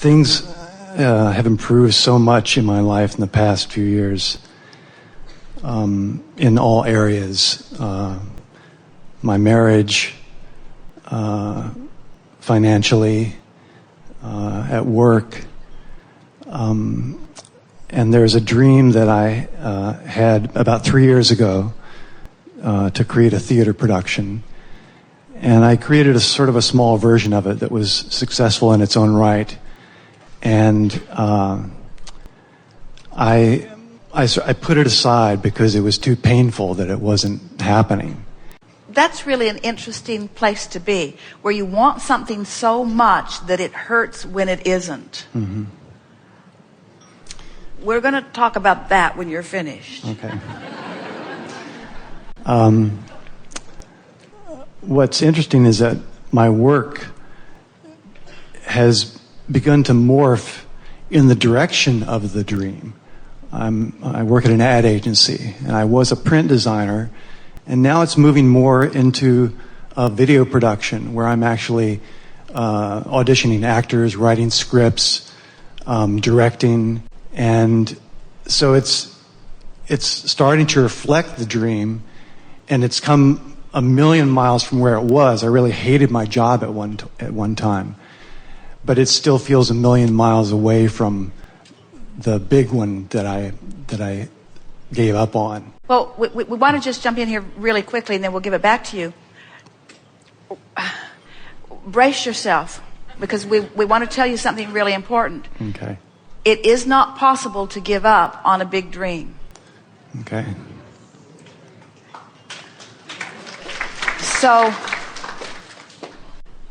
things have improved so much in my life in the past few years, in all areas. My marriage, financially, at work. And there's a dream that I had about 3 years ago to create a theater production. And I created a sort of a small version of it that was successful in its own right. And I put it aside because it was too painful that it wasn't happening. That's really an interesting place to be, where you want something so much that it hurts when it isn't. Mm-hmm. We're going to talk about that when you're finished. Okay. What's interesting is that my work has begun to morph in the direction of the dream. I work at an ad agency, and I was a print designer, and now it's moving more into a video production where I'm actually auditioning actors, writing scripts, directing, and so it's starting to reflect the dream, and it's come a million miles from where it was. I really hated my job at one time, but it still feels a million miles away from the big one that I gave up on. Well, we want to just jump in here really quickly, and then we'll give it back to you. Brace yourself, because we want to tell you something really important. Okay. It is not possible to give up on a big dream. Okay. So,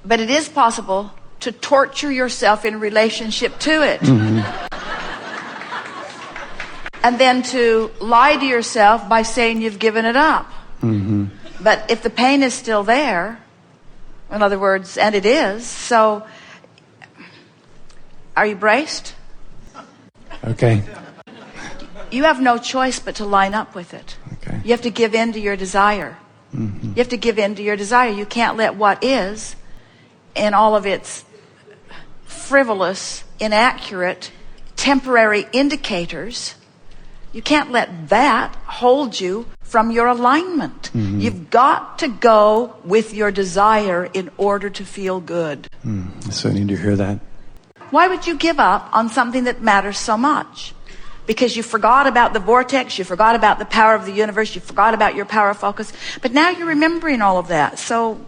but it is possible to torture yourself in relationship to it. Mm-hmm. And then to lie to yourself by saying you've given it up. Mm-hmm. But if the pain is still there, in other words, and it is, so are you braced? Okay. You have no choice but to line up with it. Okay. You have to give in to your desire. Mm-hmm. You have to give in to your desire. You can't let what is, in all of its frivolous, inaccurate, temporary indicators, you can't let that hold you from your alignment. Mm-hmm. You've got to go with your desire in order to feel good. So I need to hear that. Why would you give up on something that matters so much? Because you forgot about the vortex, you forgot about the power of the universe, you forgot about your power of focus, but now you're remembering all of that. So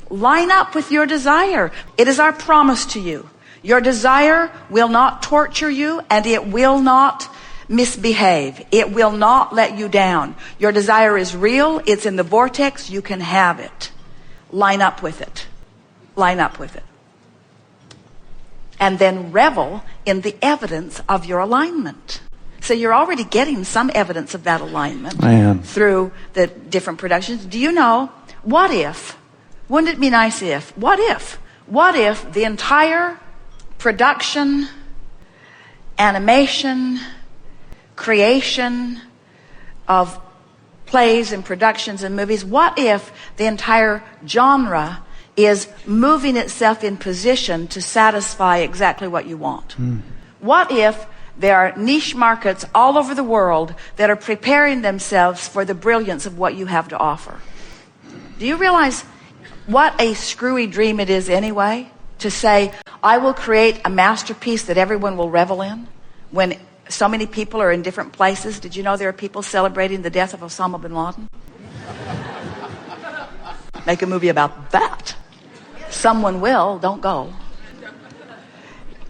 line up with your desire. It is our promise to you. Your desire will not torture you, and it will not misbehave. It will not let you down. Your desire is real. It's in the vortex. You can have it. Line up with it. Line up with it. And then revel in the evidence of your alignment. So you're already getting some evidence of that alignment. I am. Through the different productions. Do you know, what if, wouldn't it be nice if, what if the entire production, animation, creation of plays and productions and movies, what if the entire genre is moving itself in position to satisfy exactly what you want? What if there are niche markets all over the world that are preparing themselves for the brilliance of what you have to offer? Do you realize what a screwy dream it is anyway, to say, I will create a masterpiece that everyone will revel in, when so many people are in different places? Did you know there are people celebrating the death of Osama bin Laden? Make a movie about that. Someone will, don't go.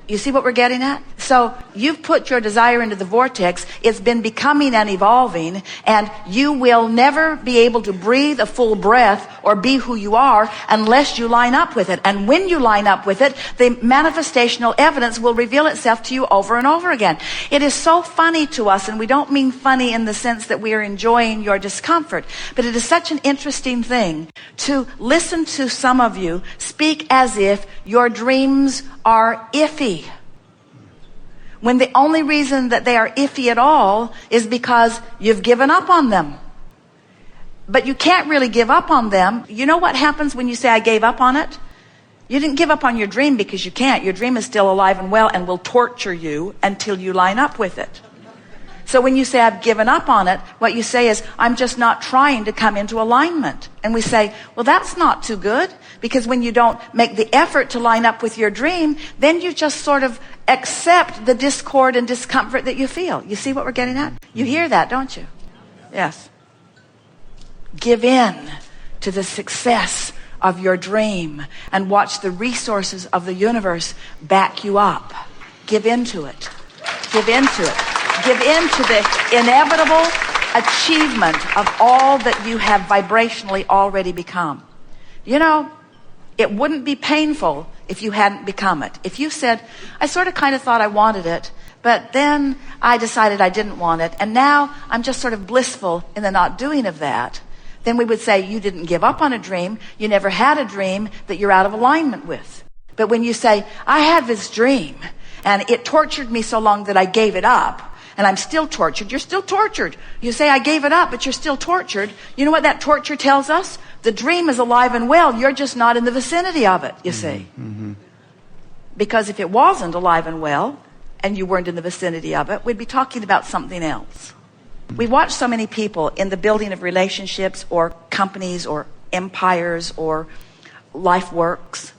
You see what we're getting at? So you've put your desire into the vortex. It's been becoming and evolving, and you will never be able to breathe a full breath or be who you are unless you line up with it. And when you line up with it, the manifestational evidence will reveal itself to you over and over again. It is so funny to us, and we don't mean funny in the sense that we are enjoying your discomfort, but it is such an interesting thing to listen to some of you speak as if your dreams are iffy, when the only reason that they are iffy at all is because you've given up on them. But you can't really give up on them. You know what happens when you say, I gave up on it? You didn't give up on your dream because you can't. Your dream is still alive and well and will torture you until you line up with it. So when you say, I've given up on it, what you say is, I'm just not trying to come into alignment. And we say, well, that's not too good, because when you don't make the effort to line up with your dream, then you just sort of accept the discord and discomfort that you feel. You see what we're getting at? You hear that, don't you? Yes. Give in to the success of your dream and watch the resources of the universe back you up. Give into it. Give into it. Give in to the inevitable achievement of all that you have vibrationally already become. You know, it wouldn't be painful if you hadn't become it. If you said, I sort of kind of thought I wanted it, but then I decided I didn't want it, and now I'm just sort of blissful in the not doing of that, then we would say you didn't give up on a dream. You never had a dream that you're out of alignment with. But when you say, I had this dream, and it tortured me so long that I gave it up, and I'm still tortured. You're still tortured. You say, I gave it up, but you're still tortured. You know what that torture tells us? The dream is alive and well. You're just not in the vicinity of it, you see. Mm-hmm. Because if it wasn't alive and well, and you weren't in the vicinity of it, we'd be talking about something else. We watch so many people in the building of relationships or companies or empires or life works.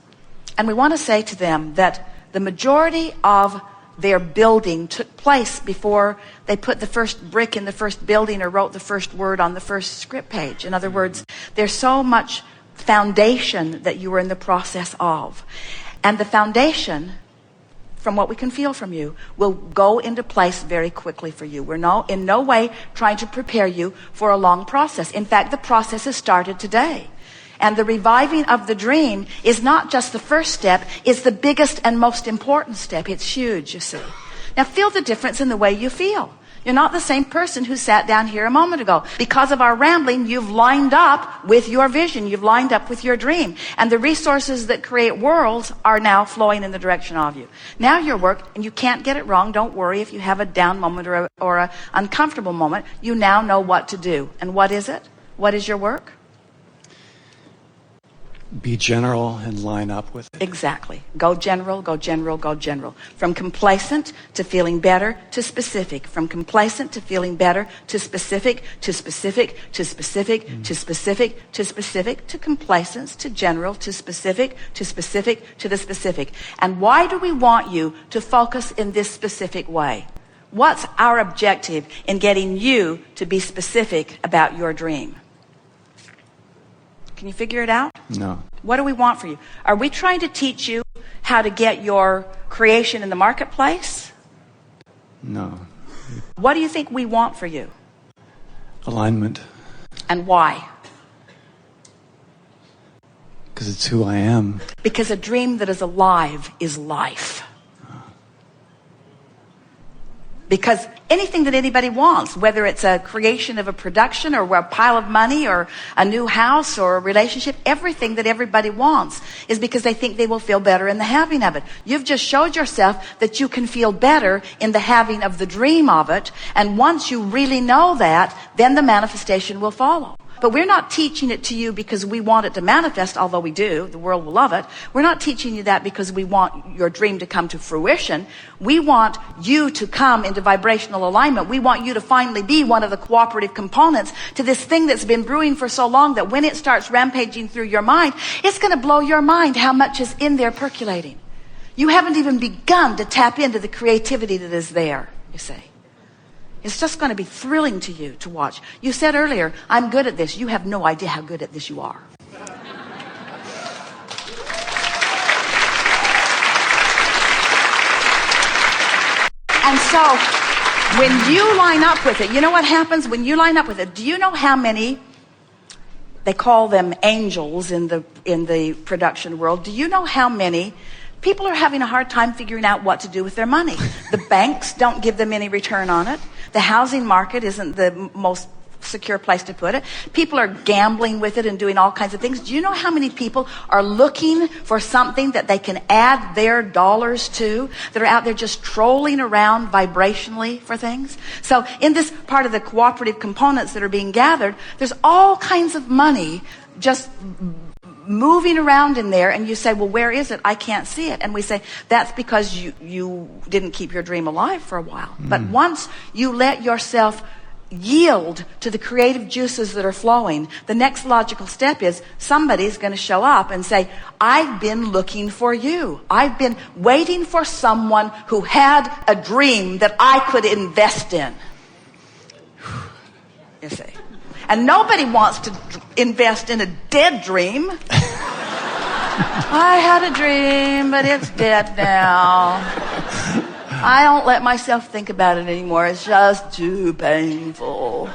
And we want to say to them that the majority of their building took place before they put the first brick in the first building or wrote the first word on the first script page. In other words, there's so much foundation that you were in the process of. And the foundation, from what we can feel from you, will go into place very quickly for you. We're in no way trying to prepare you for a long process. In fact, the process has started today. And the reviving of the dream is not just the first step, it's the biggest and most important step. It's huge, you see. Now feel the difference in the way you feel. You're not the same person who sat down here a moment ago. Because of our rambling, you've lined up with your vision. You've lined up with your dream. And the resources that create worlds are now flowing in the direction of you. Now your work, and you can't get it wrong. Don't worry if you have a down moment or a uncomfortable moment. You now know what to do. And what is it? What is your work? Be general and line up with it. Exactly. Go general, go general, go general. From complacent to feeling better to specific. From complacent to feeling better to specific to specific to specific to specific to specific to complacence to general to specific to specific to the specific. And why do we want you to focus in this specific way? What's our objective in getting you to be specific about your dream? Can you figure it out? No. What do we want for you? Are we trying to teach you how to get your creation in the marketplace? No. What do you think we want for you? Alignment. And why? Because it's who I am. Because a dream that is alive is life. Because anything that anybody wants, whether it's a creation of a production or a pile of money or a new house or a relationship, everything that everybody wants is because they think they will feel better in the having of it. You've just showed yourself that you can feel better in the having of the dream of it. And once you really know that, then the manifestation will follow. But we're not teaching it to you because we want it to manifest, although we do. The world will love it. We're not teaching you that because we want your dream to come to fruition. We want you to come into vibrational alignment. We want you to finally be one of the cooperative components to this thing that's been brewing for so long that when it starts rampaging through your mind, it's going to blow your mind how much is in there percolating. You haven't even begun to tap into the creativity that is there, you see. It's just going to be thrilling to you to watch. You said earlier, I'm good at this. You have no idea how good at this you are. And so, when you line up with it, you know what happens when you line up with it? Do you know how many, they call them angels in the production world, do you know how many people are having a hard time figuring out what to do with their money? The banks don't give them any return on it. The housing market isn't the most secure place to put it. People are gambling with it and doing all kinds of things. Do you know how many people are looking for something that they can add their dollars to, that are out there just trolling around vibrationally for things? So in this part of the cooperative components that are being gathered, there's all kinds of money just moving around in there, and you say, well, where is it? I can't see it. And we say, that's because you didn't keep your dream alive for a while. But once you let yourself yield to the creative juices that are flowing, the next logical step is somebody's going to show up and say, I've been looking for you. I've been waiting for someone who had a dream that I could invest in. You see. And nobody wants to invest in a dead dream. I had a dream, but it's dead now. I don't let myself think about it anymore. It's just too painful.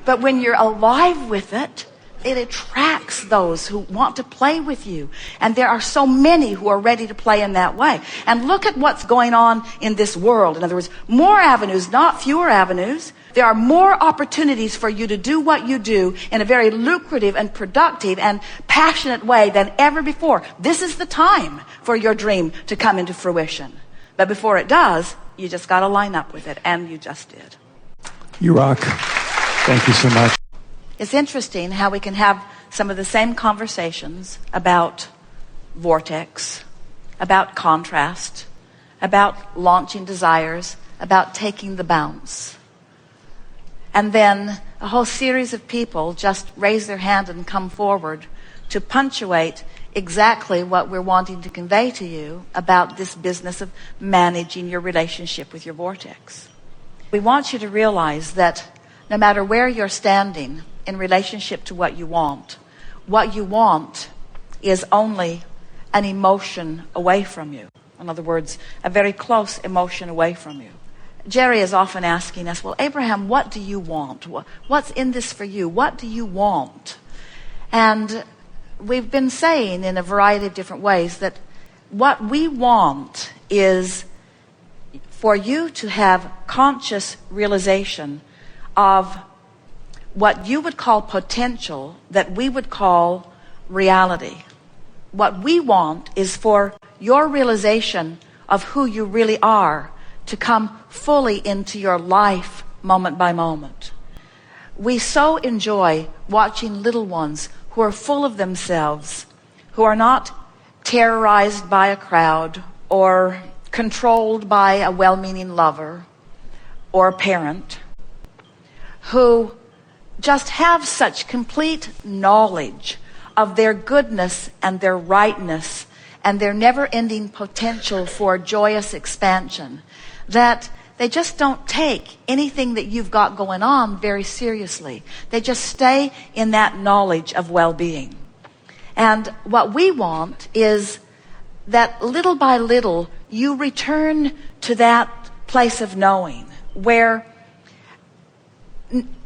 But when you're alive with it, it attracts those who want to play with you. And there are so many who are ready to play in that way. And look at what's going on in this world. In other words, more avenues, not fewer avenues. There are more opportunities for you to do what you do in a very lucrative and productive and passionate way than ever before. This is the time for your dream to come into fruition. But before it does, you just got to line up with it, and you just did. You rock. Thank you so much. It's interesting how we can have some of the same conversations about vortex, about contrast, about launching desires, about taking the bounce. And then a whole series of people just raise their hand and come forward to punctuate exactly what we're wanting to convey to you about this business of managing your relationship with your vortex. We want you to realize that no matter where you're standing in relationship to what you want is only an emotion away from you. In other words, a very close emotion away from you. Jerry is often asking us, well, Abraham, what do you want? What's in this for you? What do you want? And we've been saying in a variety of different ways that what we want is for you to have conscious realization of what you would call potential that we would call reality. What we want is for your realization of who you really are to come fully into your life moment by moment. We so enjoy watching little ones who are full of themselves, who are not terrorized by a crowd or controlled by a well-meaning lover or a parent, who just have such complete knowledge of their goodness and their rightness and their never-ending potential for joyous expansion, that they just don't take anything that you've got going on very seriously. They just stay in that knowledge of well-being. And what we want is that little by little you return to that place of knowing where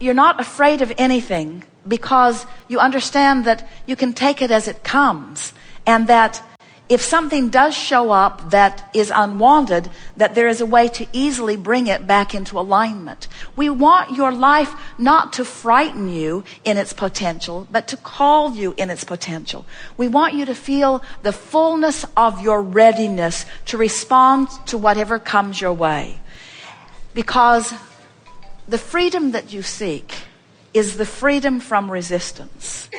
you're not afraid of anything because you understand that you can take it as it comes, and that if something does show up that is unwanted, that there is a way to easily bring it back into alignment. We want your life not to frighten you in its potential, but to call you in its potential. We want you to feel the fullness of your readiness to respond to whatever comes your way. Because the freedom that you seek is the freedom from resistance.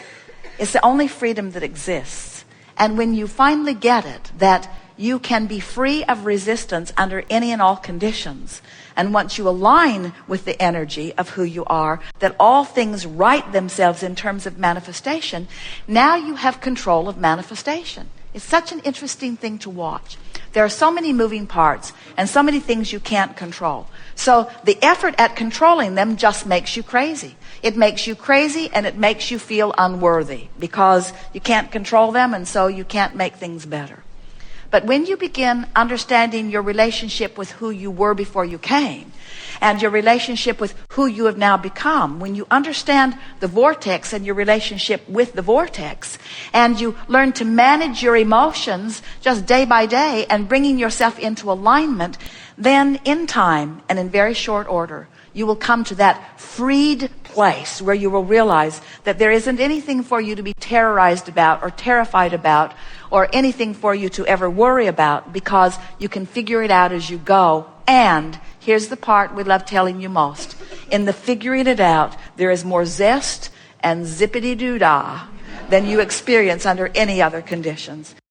It's the only freedom that exists. And when you finally get it, that you can be free of resistance under any and all conditions, and once you align with the energy of who you are, that all things right themselves in terms of manifestation, now you have control of manifestation. It's such an interesting thing to watch. There are so many moving parts and so many things you can't control. So the effort at controlling them just makes you crazy. It makes you crazy, and it makes you feel unworthy because you can't control them, and so you can't make things better. But when you begin understanding your relationship with who you were before you came, and your relationship with who you have now become, when you understand the vortex and your relationship with the vortex, and you learn to manage your emotions just day by day and bringing yourself into alignment, then in time and in very short order, you will come to that freed place where you will realize that there isn't anything for you to be terrorized about or terrified about, or anything for you to ever worry about, because you can figure it out as you go. And here's the part we love telling you most. In the figuring it out, there is more zest and zippity-doo-dah than you experience under any other conditions.